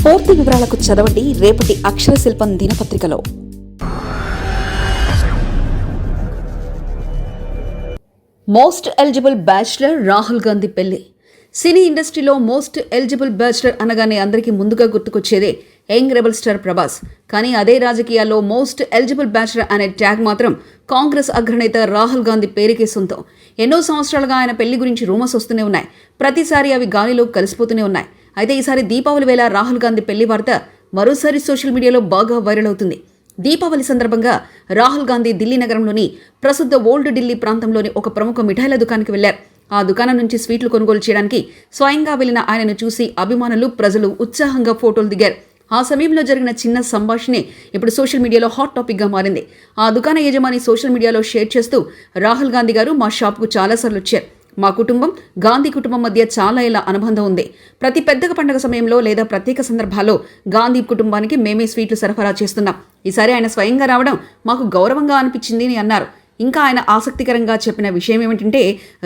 పూర్తి వివరాలకు చదవండి రేపటి అక్షర శిల్పం దినపత్రికలో. Most eligible bachelor Rahul Gandhi పెళ్లి. సినీ ఇండస్ట్రీలో మోస్ట్ ఎలిజిబుల్ బ్యాచిలర్ అనగానే అందరికీ ముందుగా గుర్తుకొచ్చేదే యంగ్ రెబల్ స్టార్ ప్రభాస్. కానీ అదే రాజకీయాల్లో మోస్ట్ ఎలిజిబుల్ బ్యాచిలర్ అనే ట్యాగ్ మాత్రం కాంగ్రెస్ అగ్రనేత రాహుల్ గాంధీ పేరుకే సొంతం. ఎన్నో సంవత్సరాలుగా ఆయన పెళ్లి గురించి రూమర్స్ వస్తూనే ఉన్నాయి. ప్రతిసారి అవి గాలిలో కలిసిపోతూనే ఉన్నాయి. అయితే ఈసారి దీపావళి వేళ రాహుల్ గాంధీ పెళ్లి వార్త మరోసారి సోషల్ మీడియాలో బాగా వైరల్ అవుతుంది. దీపావళి సందర్భంగా రాహుల్ గాంధీ ఢిల్లీ నగరంలోని ప్రసిద్ధ ఓల్డ్ ఢిల్లీ ప్రాంతంలోని ఒక ప్రముఖ మిఠాయిల దుకాణానికి వెళ్లారు. ఆ దుకాణం నుంచి స్వీట్లు కొనుగోలు చేయడానికి స్వయంగా వెళ్లిన ఆయనను చూసి అభిమానులు, ప్రజలు ఉత్సాహంగా ఫోటోలు దిగారు. ఆ సమయంలో జరిగిన చిన్న సంభాషణే ఇప్పుడు సోషల్ మీడియాలో హాట్ టాపిక్గా మారింది. ఆ దుకాణ యజమాని సోషల్ మీడియాలో షేర్ చేస్తూ, రాహుల్ గాంధీ గారు మా షాప్కు చాలాసార్లు వచ్చారు. మా కుటుంబం, గాంధీ కుటుంబం మధ్య చాలా ఏళ్ల అనుబంధం ఉంది. ప్రతి పెద్ద పండుగ సమయంలో లేదా ప్రత్యేక సందర్భాల్లో గాంధీ కుటుంబానికి మేమే స్వీట్లు సరఫరా చేస్తున్నాం. ఈసారి ఆయన స్వయంగా రావడం మాకు గౌరవంగా అనిపించింది అని అన్నారు. ఇంకా ఆయన ఆసక్తికరంగా చెప్పిన విషయం ఏమిటంటే,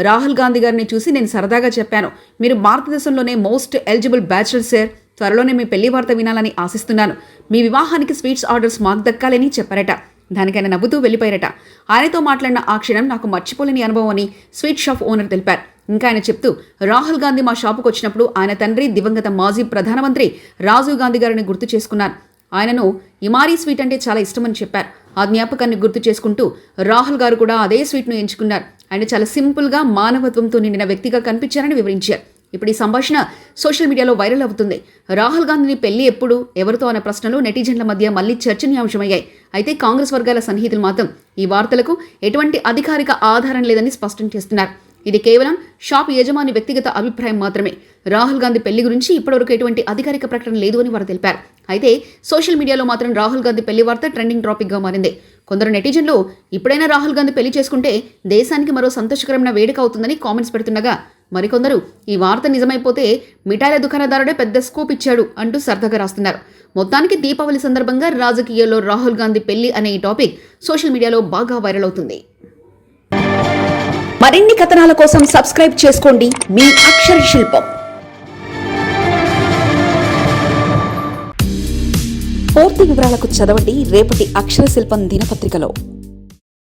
రాహుల్ గాంధీ గారిని చూసి నేను సరదాగా చెప్పాను, మీరు భారతదేశంలోనే మోస్ట్ ఎలిజిబుల్ బ్యాచిలర్ సార్. త్వరలోనే మీ పెళ్లి వార్త వినాలని ఆశిస్తున్నాను. మీ వివాహానికి స్వీట్స్ ఆర్డర్స్ మాకు దక్కాలని చెప్పారట. దానికైనా నవ్వుతూ వెళ్ళిపోయారట. ఆయనతో మాట్లాడిన ఆ క్షణం నాకు మర్చిపోలేని అనుభవం అని స్వీట్ షాప్ ఓనర్ తెలిపారు. ఇంకా ఆయన చెప్తూ, రాహుల్ గాంధీ మా షాపుకు వచ్చినప్పుడు ఆయన తండ్రి దివంగత మాజీ ప్రధానమంత్రి రాజీవ్ గాంధీ గారిని గుర్తు చేసుకున్నాను. ఆయనను ఇమారీ స్వీట్ అంటే చాలా ఇష్టమని చెప్పారు. ఆ జ్ఞాపకాన్ని గుర్తు చేసుకుంటూ రాహుల్ గారు కూడా అదే స్వీట్ను ఎంచుకున్నారు. ఆయన చాలా సింపుల్గా, మానవత్వంతో నిండిన వ్యక్తిగా కనిపించారని వివరించారు. ఇప్పుడు ఈ సంభాషణ సోషల్ మీడియాలో వైరల్ అవుతుంది. రాహుల్ గాంధీని పెళ్లి ఎప్పుడు, ఎవరితో అనే ప్రశ్నలు నెటిజన్ల మధ్య మళ్లీ చర్చనీయాంశమయ్యాయి. అయితే కాంగ్రెస్ వర్గాల సన్నిహితులు మాత్రం ఈ వార్తలకు ఎటువంటి అధికారిక ఆధారం లేదని స్పష్టం చేస్తున్నారు. ఇది కేవలం షాప్ యజమాని వ్యక్తిగత అభిప్రాయం మాత్రమే. రాహుల్ గాంధీ పెళ్లి గురించి ఇప్పటివరకు ఎటువంటి అధికారిక ప్రకటన లేదు అని వారు తెలిపారు. అయితే సోషల్ మీడియాలో మాత్రం రాహుల్ గాంధీ పెళ్లి వార్త ట్రెండింగ్ టాపిక్గా మారింది. కొందరు నెటిజన్లు ఇప్పుడైనా రాహుల్ గాంధీ పెళ్లి చేసుకుంటే దేశానికి మరో సంతోషకరమైన వేడుక అవుతుందని కామెంట్స్ పెడుతుండగా, మరికొందరు ఈ వార్త నిజమైపోతే మిఠాయిల దుకాణదారుడే పెద్ద స్కోప్ ఇచ్చాడు అంటూ సరదాగా రాస్తున్నారు. మొత్తానికి దీపావళి సందర్భంగా రాజకీయాల్లో రాహుల్ గాంధీ పెళ్లి అనే ఈ టాపిక్ సోషల్ మీడియాలో బాగా వైరల్ అవుతుంది. మరిన్ని కథనాల కోసం సబ్స్క్రైబ్ చేసుకోండి మీ అక్షర శిల్పం. పూర్తి వివరాలకు చదవండి రేపటి అక్షర శిల్పం దినపత్రికలో.